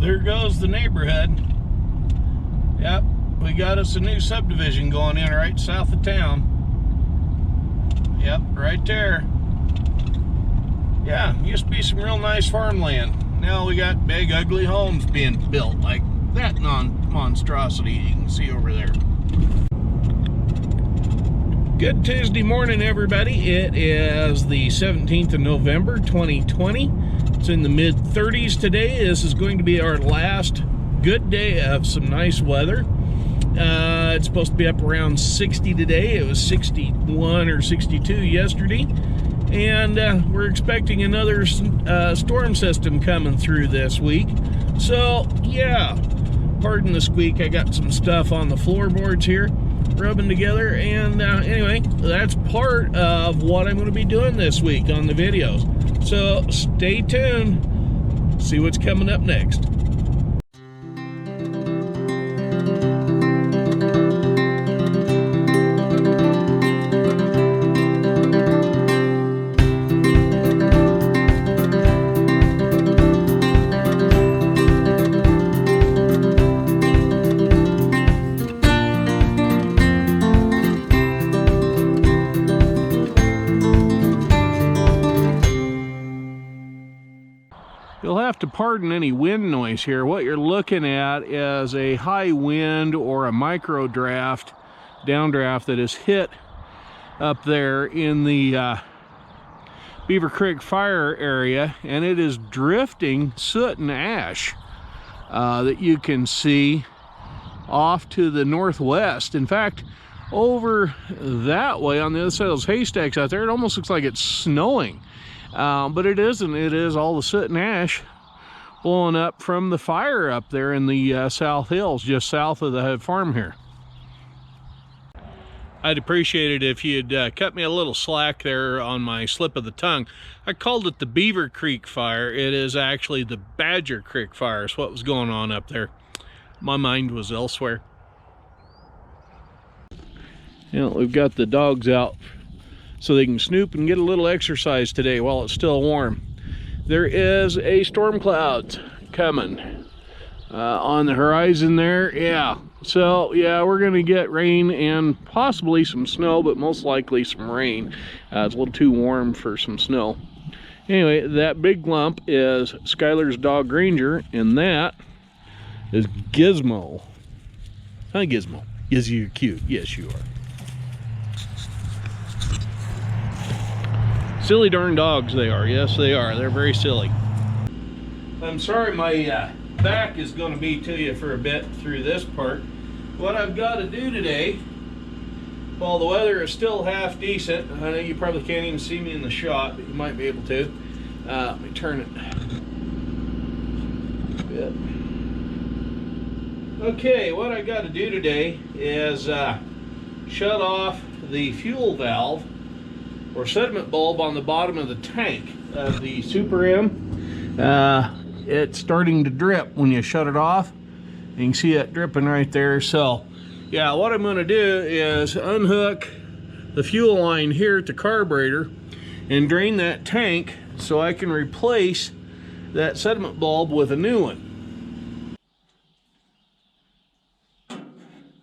there goes the neighborhood. Yep, we got us a new subdivision going in right south of town. Yep, right there. Yeah, used to be some real nice farmland. Now we got big ugly homes being built like that monstrosity you can see over there. Good Tuesday morning, everybody. It is the 17th of November, 2020. It's in the mid-30s today. This is going to be our last good day of some nice weather. It's supposed to be up around 60 today. It was 61 or 62 yesterday. And we're expecting another storm system coming through this week. So, yeah, pardon the squeak. I got some stuff on the floorboards here rubbing together. And anyway, that's part of what I'm going to be doing this week on the videos. So stay tuned. See what's coming up next. You'll have to pardon any wind noise here. What you're looking at is a high wind or a micro draft, downdraft that has hit up there in the Beaver Creek fire area, and it is drifting soot and ash that you can see off to the northwest. In fact, over that way on the other side of those haystacks out there, it almost looks like it's snowing. But it isn't. It is all the soot and ash blowing up from the fire up there in the South Hills, just south of the farm here. I'd appreciate it if you'd cut me a little slack there on my slip of the tongue. I called it the Beaver Creek fire. It is actually the Badger Creek fire is what was going on up there. My mind was elsewhere. You know, we've got the dogs out so they can snoop and get a little exercise today while it's still warm. There is a storm cloud coming on the horizon there. Yeah, so yeah, we're gonna get rain and possibly some snow, but most likely some rain. It's a little too warm for some snow. Anyway, that big lump is Skylar's dog Ranger, and that is Gizmo. Hi, Gizmo. Yes, you're cute. Yes, you are. Silly darn dogs they are. Yes, they are. They're very silly. I'm sorry my back is going to be to you for a bit through this part. What I've got to do today, while the weather is still half decent, I know you probably can't even see me in the shot, but you might be able to. Let me turn it a bit. Okay, what I got to do today is shut off the fuel valve or sediment bulb on the bottom of the tank of the Super M. It's starting to drip when you shut it off. You can see it dripping right there. So yeah, what I'm going to do is unhook the fuel line here at the carburetor and drain that tank so I can replace that sediment bulb with a new one.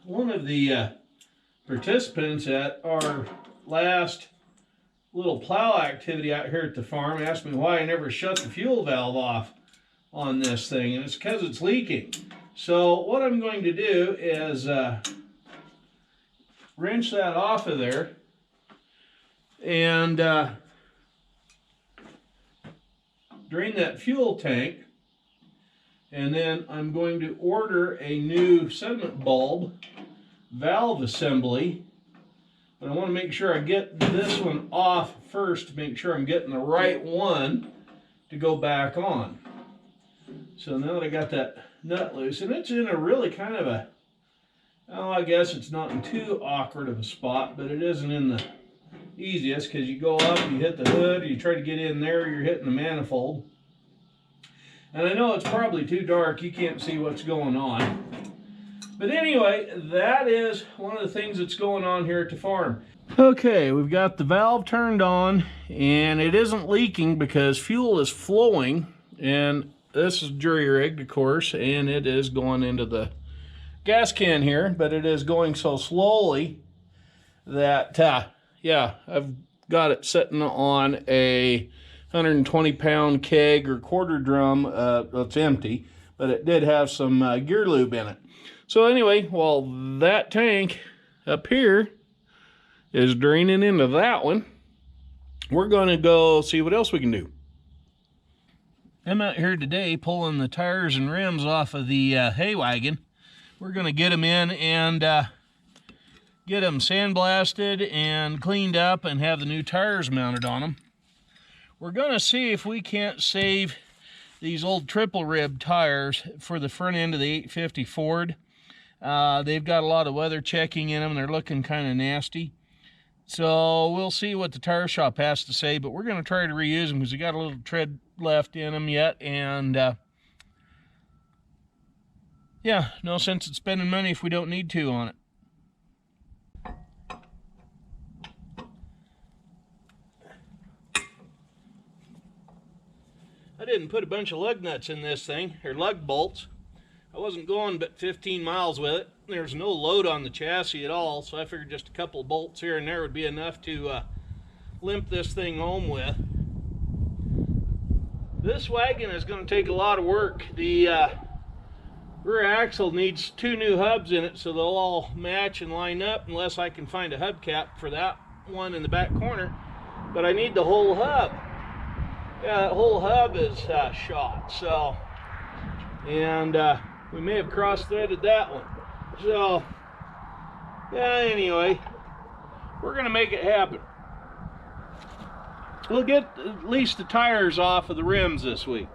One of the participants at our last little plow activity out here at the farm asked me why I never shut the fuel valve off on this thing, and it's because it's leaking. So what I'm going to do is wrench that off of there and drain that fuel tank, and then I'm going to order a new sediment bulb valve assembly. But I want to make sure I get this one off first to make sure I'm getting the right one to go back on. So now that I got that nut loose, and it's in a really kind of a, oh, I guess it's not in too awkward of a spot, but it isn't in the easiest, because you go up, you hit the hood, you try to get in there, you're hitting the manifold. And I know it's probably too dark, you can't see what's going on. But anyway, that is one of the things that's going on here at the farm. Okay, we've got the valve turned on, and it isn't leaking because fuel is flowing, and this is jury rigged, of course, and it is going into the gas can here, but it is going so slowly that, yeah, I've got it sitting on a 120-pound keg or quarter drum. It's empty, but it did have some gear lube in it. So anyway, while that tank up here is draining into that one, we're going to go see what else we can do. I'm out here today pulling the tires and rims off of the hay wagon. We're going to get them in and get them sandblasted and cleaned up and have the new tires mounted on them. We're going to see if we can't save these old triple rib tires for the front end of the 850 Ford. They've got a lot of weather checking in them. They're looking kind of nasty. So we'll see what the tire shop has to say, but we're going to try to reuse them because we got a little tread left in them yet. And yeah, no sense in spending money if we don't need to on it. I didn't put a bunch of lug nuts in this thing, or lug bolts. I wasn't going but 15 miles with it. There's no load on the chassis at all, so I figured just a couple of bolts here and there would be enough to limp this thing home with. This wagon is going to take a lot of work. The rear axle needs 2 new hubs in it, so they'll all match and line up unless I can find a hubcap for that one in the back corner. But I need the whole hub. Yeah, that whole hub is shot, so, and we may have cross-threaded that one. So, yeah, anyway, we're going to make it happen. We'll get at least the tires off of the rims this week.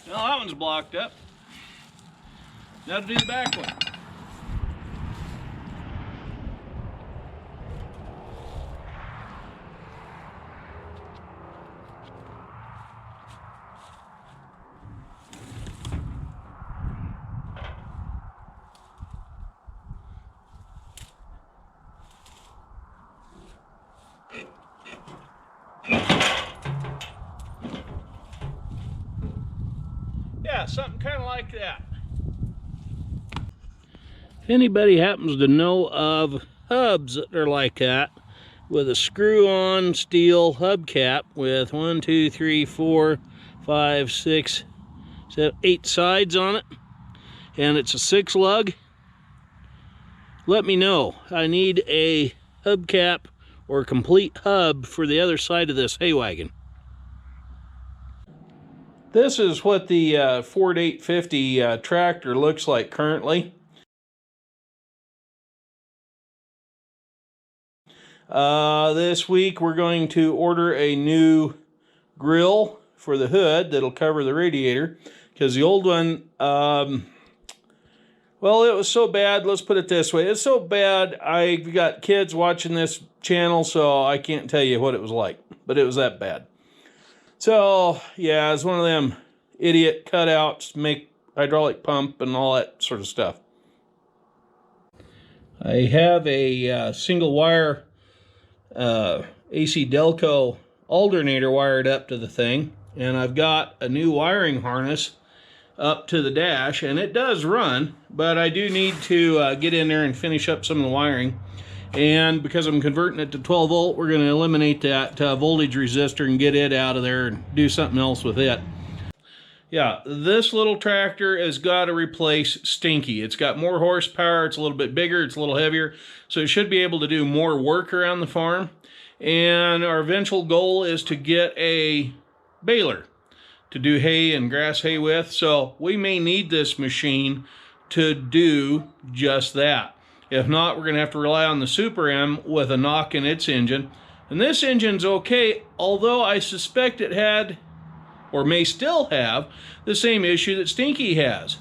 Well, that one's blocked up. Now to do the back one. Yeah, something kind of like that. If anybody happens to know of hubs that are like that, with a screw-on steel hubcap with 1, 2, 3, 4, 5, 6, 7, 8 sides on it, and it's a 6-lug, let me know. I need a hubcap or a complete hub for the other side of this hay wagon. This is what the Ford 850 tractor looks like currently. This week we're going to order a new grill for the hood that'll cover the radiator, because the old one, well, it was so bad, let's put it this way, it's so bad I've got kids watching this channel, so I can't tell you what it was like, but it was that bad. So, yeah, it's one of them idiot cutouts, make hydraulic pump and all that sort of stuff. I have a single wire AC Delco alternator wired up to the thing, and I've got a new wiring harness up to the dash, and it does run, but I do need to get in there and finish up some of the wiring. And because I'm converting it to 12 volt, we're going to eliminate that voltage resistor and get it out of there and do something else with it. Yeah, this little tractor has got to replace Stinky. It's got more horsepower, it's a little bit bigger, it's a little heavier, so it should be able to do more work around the farm. And our eventual goal is to get a baler to do hay and grass hay with, so we may need this machine to do just that. If not, we're going to have to rely on the Super M with a knock in its engine, And this engine's okay, although I suspect it had, or may still have, the same issue that Stinky has.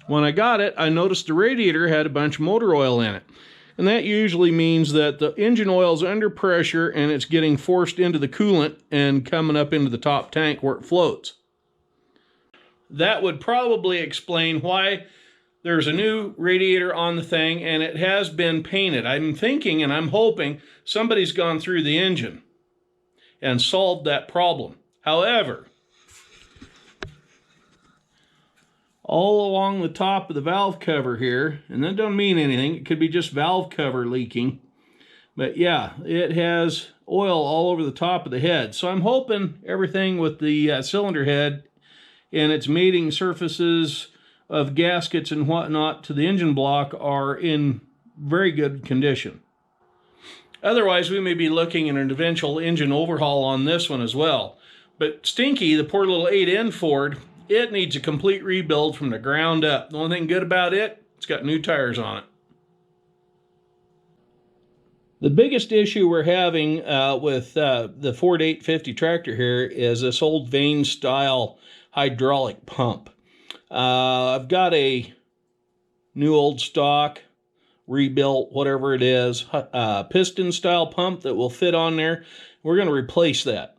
When I got it, I noticed the radiator had a bunch of motor oil in it. And that usually means that the engine oil is under pressure and it's getting forced into the coolant and coming up into the top tank where it floats. That would probably explain why there's a new radiator on the thing and it has been painted. I'm thinking and I'm hoping somebody's gone through the engine and solved that problem. However, all along the top of the valve cover here, and that don't mean anything, it could be just valve cover leaking, but yeah, it has oil all over the top of the head. So I'm hoping everything with the cylinder head and its mating surfaces of gaskets and whatnot to the engine block are in very good condition. Otherwise, we may be looking at an eventual engine overhaul on this one as well. But Stinky, the poor little 8N Ford, it needs a complete rebuild from the ground up. The only thing good about it, it's got new tires on it. The biggest issue we're having with the Ford 850 tractor here is this old vane style hydraulic pump. I've got a new old stock, rebuilt, whatever it is, piston style pump that will fit on there. We're going to replace that.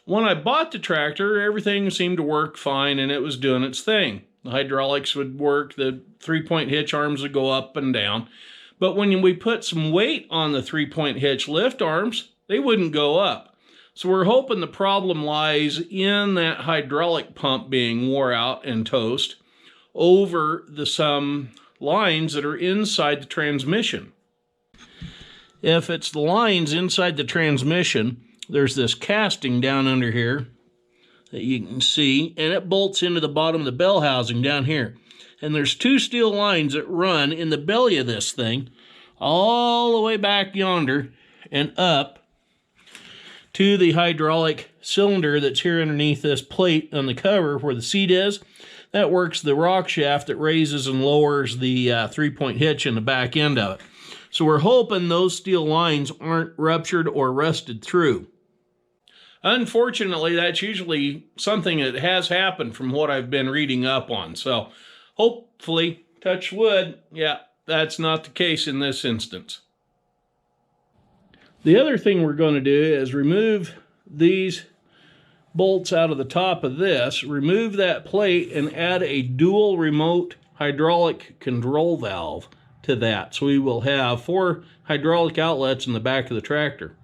When I bought the tractor, everything seemed to work fine and it was doing its thing. The hydraulics would work, the 3-point hitch arms would go up and down. But when we put some weight on the 3-point hitch lift arms, they wouldn't go up. So we're hoping the problem lies in that hydraulic pump being wore out and toast over some lines that are inside the transmission. If it's the lines inside the transmission, there's this casting down under here that you can see, and it bolts into the bottom of the bell housing down here. And there's 2 steel lines that run in the belly of this thing all the way back yonder and up to the hydraulic cylinder that's here underneath this plate on the cover where the seat is. That works the rock shaft that raises and lowers the 3-point hitch in the back end of it. So we're hoping those steel lines aren't ruptured or rusted through. Unfortunately, that's usually something that has happened from what I've been reading up on. So hopefully, touch wood, yeah, that's not the case in this instance. The other thing we're going to do is remove these bolts out of the top of this, remove that plate, and add a dual remote hydraulic control valve to that. So we will have 4 hydraulic outlets in the back of the tractor.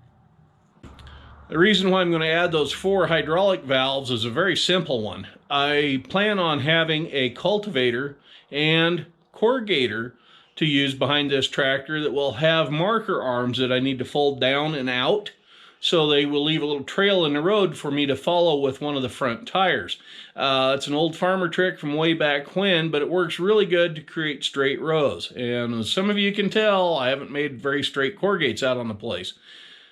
The reason why I'm going to add those 4 hydraulic valves is a very simple one. I plan on having a cultivator and corrugator to use behind this tractor that will have marker arms that I need to fold down and out, so they will leave a little trail in the road for me to follow with one of the front tires. It's an old farmer trick from way back when, but it works really good to create straight rows. And as some of you can tell, I haven't made very straight corrugates out on the place.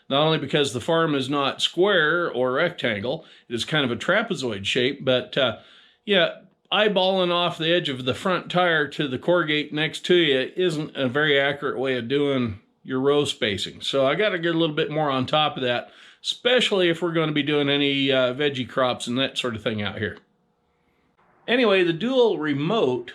Not only because the farm is not square or rectangle, it is kind of a trapezoid shape, but yeah, eyeballing off the edge of the front tire to the corrugate next to you isn't a very accurate way of doing your row spacing. So I got to get a little bit more on top of that, especially if we're going to be doing any veggie crops and that sort of thing out here. Anyway, the dual remote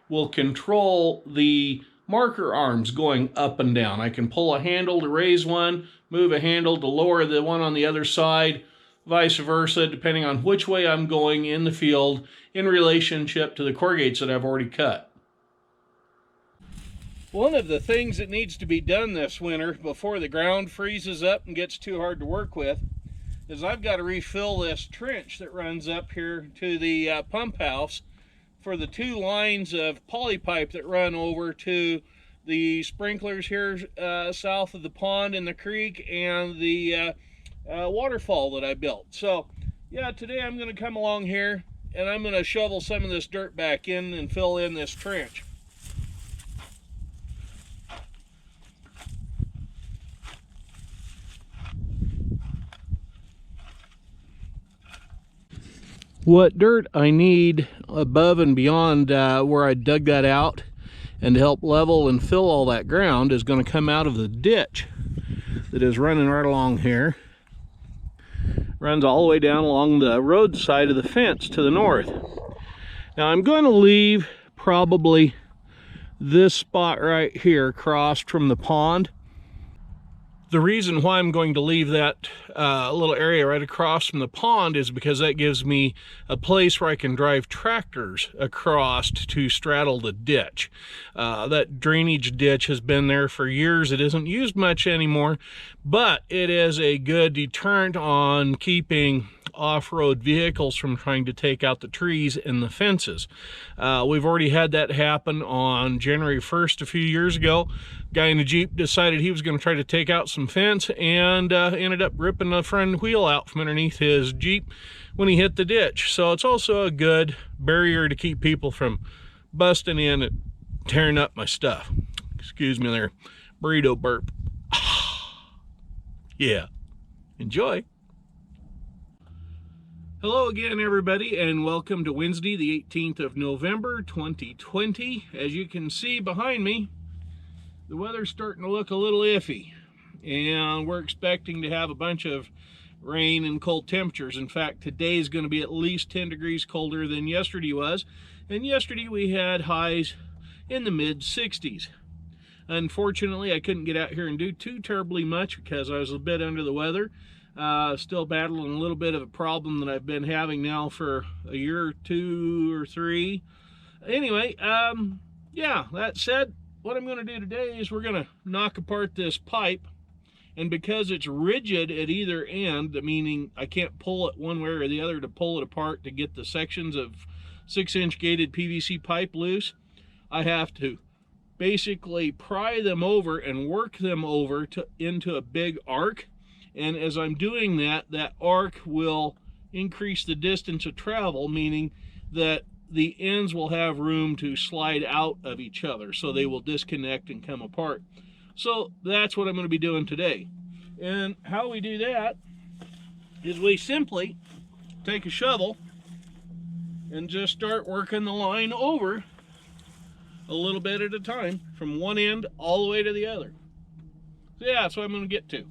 will control the marker arms going up and down. I can pull a handle to raise one, move a handle to lower the one on the other side, vice versa, depending on which way I'm going in the field in relationship to the corrugates that I've already cut. One of the things that needs to be done this winter before the ground freezes up and gets too hard to work with is I've got to refill this trench that runs up here to the pump house for the 2 lines of poly pipe that run over to the sprinklers here south of the pond and the creek and the waterfall that I built. So yeah, today I'm going to come along here and I'm going to shovel some of this dirt back in and fill in this trench. What dirt I need above and beyond where I dug that out And to help level and fill all that ground is going to come out of the ditch that is running right along here. Runs all the way down along the road side of the fence to the north. Now I'm going to leave probably this spot right here across from the pond. The reason why I'm going to leave that little area right across from the pond is because that gives me a place where I can drive tractors across to straddle the ditch. That drainage ditch has been there for years. It isn't used much anymore, but it is a good deterrent on keeping off-road vehicles from trying to take out the trees and the fences. We've already had that happen on January 1st a few years ago. Guy in a Jeep decided he was going to try to take out some fence and ended up ripping the front wheel out from underneath his Jeep when he hit the ditch. So it's also a good barrier to keep people from busting in and tearing up my stuff. Excuse me there, burrito burp. Yeah, enjoy. Hello again, everybody, and welcome to Wednesday, the 18th of November, 2020. As you can see behind me, the weather's starting to look a little iffy, and we're expecting to have a bunch of rain and cold temperatures. In fact, today is going to be at least 10 degrees colder than yesterday was, and yesterday we had highs in the mid-60s. Unfortunately, I couldn't get out here and do too terribly much because I was a bit under the weather. Still battling a little bit of a problem that I've been having now for a year or two or three. Anyway, yeah, that said, what I'm going to do today is we're going to knock apart this pipe, and because it's rigid at either end, meaning I can't pull it one way or the other to pull it apart to get the sections of 6-inch gated PVC pipe loose, I have to basically pry them over and work them over into a big arc. And as I'm doing that, that arc will increase the distance of travel, meaning that the ends will have room to slide out of each other, so they will disconnect and come apart. So that's what I'm going to be doing today. And how we do that is we simply take a shovel and just start working the line over a little bit at a time from one end all the way to the other. So yeah, that's what I'm going to get to.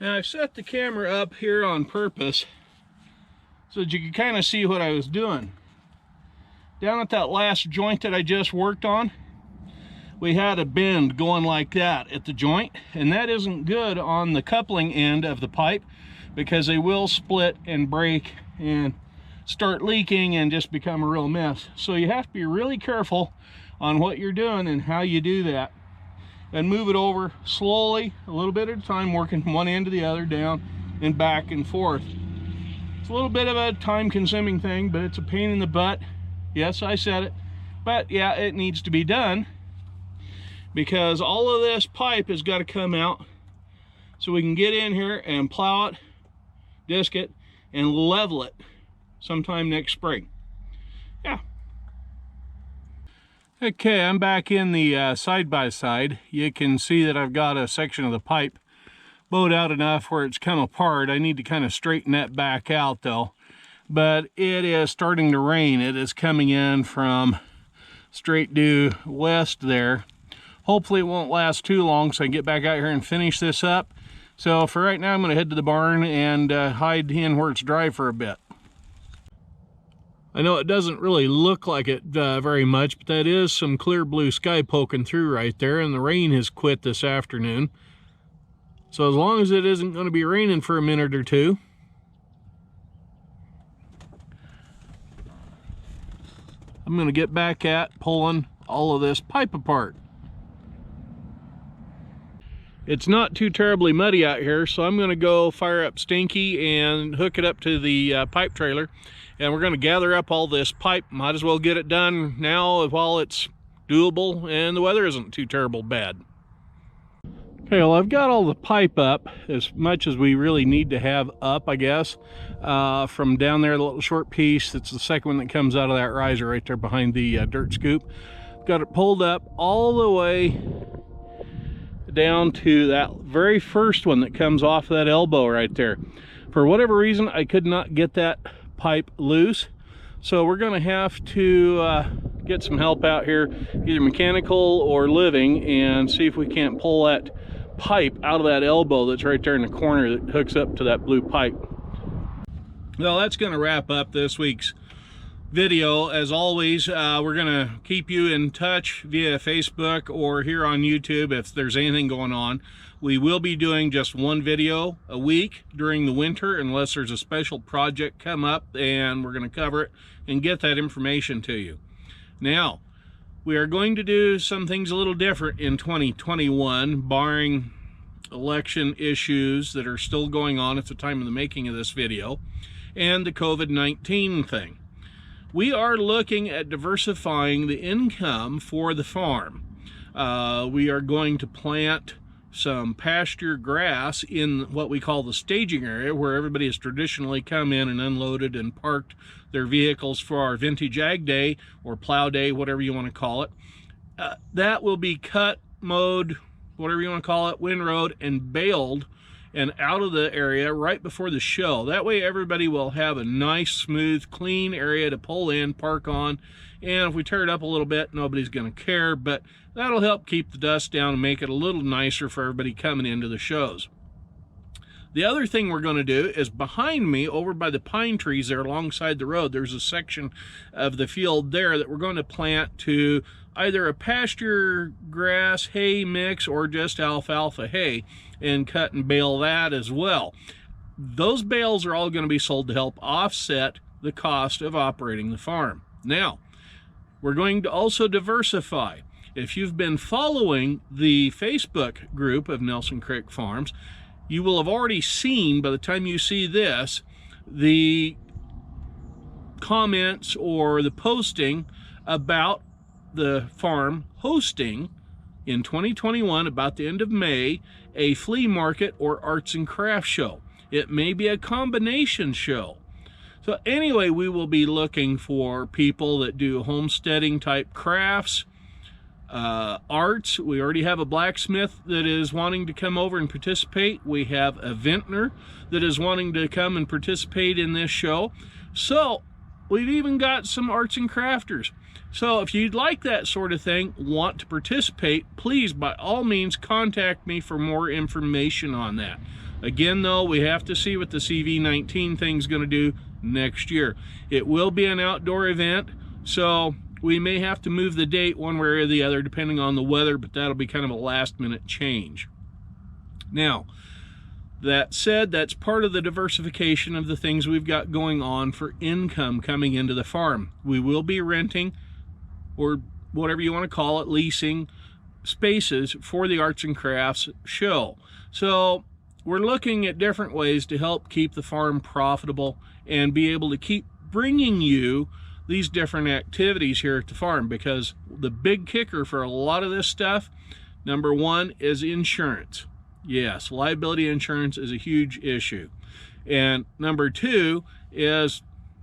Now I've set the camera up here on purpose so that you can kind of see what I was doing. Down at that last joint that I just worked on, we had a bend going like that at the joint, and that isn't good on the coupling end of the pipe because they will split and break and start leaking and just become a real mess. So you have to be really careful on what you're doing and how you do that. And move it over slowly, a little bit at a time, working from one end to the other, down and back and forth. It's a little bit of a time-consuming thing, but it's a pain in the butt. Yes, I said it. But yeah, it needs to be done because all of this pipe has got to come out so we can get in here and plow it, disc it, and level it sometime next spring. Yeah. Okay, I'm back in the side-by-side. You can see that I've got a section of the pipe bowed out enough where it's come apart. I need to kind of straighten that back out though. But it is starting to rain. It is coming in from straight due west there. Hopefully it won't last too long so I can get back out here and finish this up. So for right now I'm going to head to the barn and hide in where it's dry for a bit. I know it doesn't really look like it very much, but that is some clear blue sky poking through right there, and the rain has quit this afternoon. So as long as it isn't going to be raining for a minute or two, I'm going to get back at pulling all of this pipe apart. It's not too terribly muddy out here, so I'm going to go fire up Stinky and hook it up to the pipe trailer. And we're going to gather up all this pipe. Might as well get it done now while it's doable and the weather isn't too terrible bad. Okay, well, I've got all the pipe up, as much as we really need to have up, I guess, from down there, the little short piece. That's the second one that comes out of that riser right there behind the dirt scoop. Got it pulled up all the way down to that very first one that comes off that elbow right there. For whatever reason, I could not get that pipe loose, so we're going to have to get some help out here, either mechanical or living, and see if we can't pull that pipe out of that elbow that's right there in the corner that hooks up to that blue pipe. Well, that's going to wrap up this week's video. As always, we're going to keep you in touch via Facebook or here on YouTube if there's anything going on. We will be doing just one video a week during the winter unless there's a special project come up, and we're going to cover it and get that information to you. Now, we are going to do some things a little different in 2021, barring election issues that are still going on at the time of the making of this video, and the COVID-19 thing. We are looking at diversifying the income for the farm. We are going to plant some pasture grass in what we call the staging area, where everybody has traditionally come in and unloaded and parked their vehicles for our vintage ag day or plow day, whatever you want to call it. That will be cut, mowed, whatever you want to call it, windrowed, and baled and out of the area right before the show. That way everybody will have a nice, smooth, clean area to pull in, park on, and if we tear it up a little bit, nobody's going to care, but that'll help keep the dust down and make it a little nicer for everybody coming into the shows. The other thing we're going to do is behind me, over by the pine trees there alongside the road, there's a section of the field there that we're going to plant to either a pasture grass hay mix or just alfalfa hay, and cut and bale that as well. Those bales are all going to be sold to help offset the cost of operating the farm. Now, we're going to also diversify. If you've been following the Facebook group of Nelson Creek Farms, you will have already seen, by the time you see this, the comments or the posting about the farm hosting in 2021, about the end of May, a flea market or arts and crafts show. It may be a combination show. So anyway, we will be looking for people that do homesteading type crafts, arts. We already have a blacksmith that is wanting to come over and participate. We have a vintner that is wanting to come and participate in this show. So we've even got some arts and crafters. So if you'd like that sort of thing, want to participate, please by all means contact me for more information on that. Again though, we have to see what the CV-19 thing's going to do next year. It will be an outdoor event, so we may have to move the date one way or the other depending on the weather, but that'll be kind of a last minute change. Now, that said, that's part of the diversification of the things we've got going on for income coming into the farm. We will be renting, or whatever you want to call it, leasing spaces for the arts and crafts show. So we're looking at different ways to help keep the farm profitable and be able to keep bringing you these different activities here at the farm, because the big kicker for a lot of this stuff, number one, is insurance. Yes, liability insurance is a huge issue. And number two is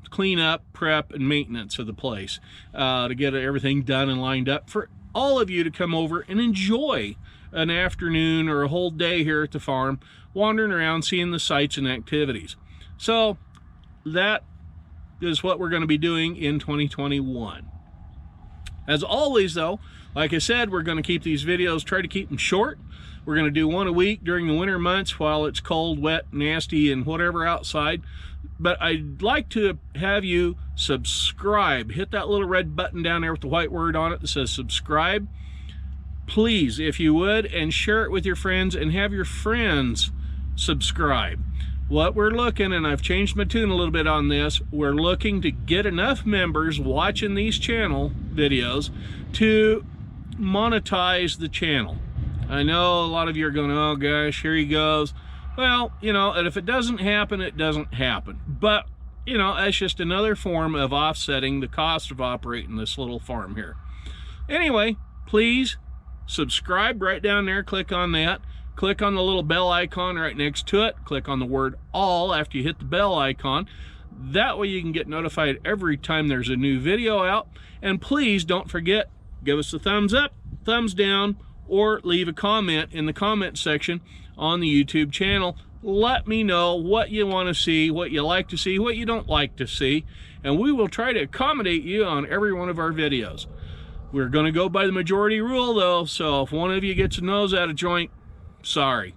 cleanup, prep, and maintenance of the place to get everything done and lined up for all of you to come over and enjoy an afternoon or a whole day here at the farm, wandering around, seeing the sights and activities. So that is what we're going to be doing in 2021. As always though, like I said, we're going to keep these videos, try to keep them short. We're going to do one a week during the winter months while it's cold, wet, nasty, and whatever outside. But I'd like to have you subscribe. Hit that little red button down there with the white word on it that says subscribe. Please, if you would, and share it with your friends and have your friends subscribe. what we're looking, and I've changed my tune a little bit on this, we're looking to get enough members watching these channel videos to monetize the channel. I know a lot of you are going, oh gosh, here he goes. Well, you know, and if it doesn't happen, it doesn't happen. But, you know, that's just another form of offsetting the cost of operating this little farm here. Anyway, please subscribe right down there. Click on that. Click on the little bell icon right next to it. Click on the word all after you hit the bell icon. That way you can get notified every time there's a new video out. And please don't forget, give us a thumbs up, thumbs down, or leave a comment in the comment section on the YouTube channel. Let me know what you want to see, what you like to see, what you don't like to see, and we will try to accommodate you on every one of our videos. We're going to go by the majority rule though, so if one of you gets a nose out of joint, sorry.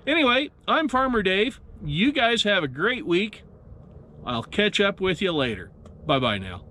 Anyway, I'm Farmer Dave. You guys have a great week. I'll catch up with you later. Bye-bye now.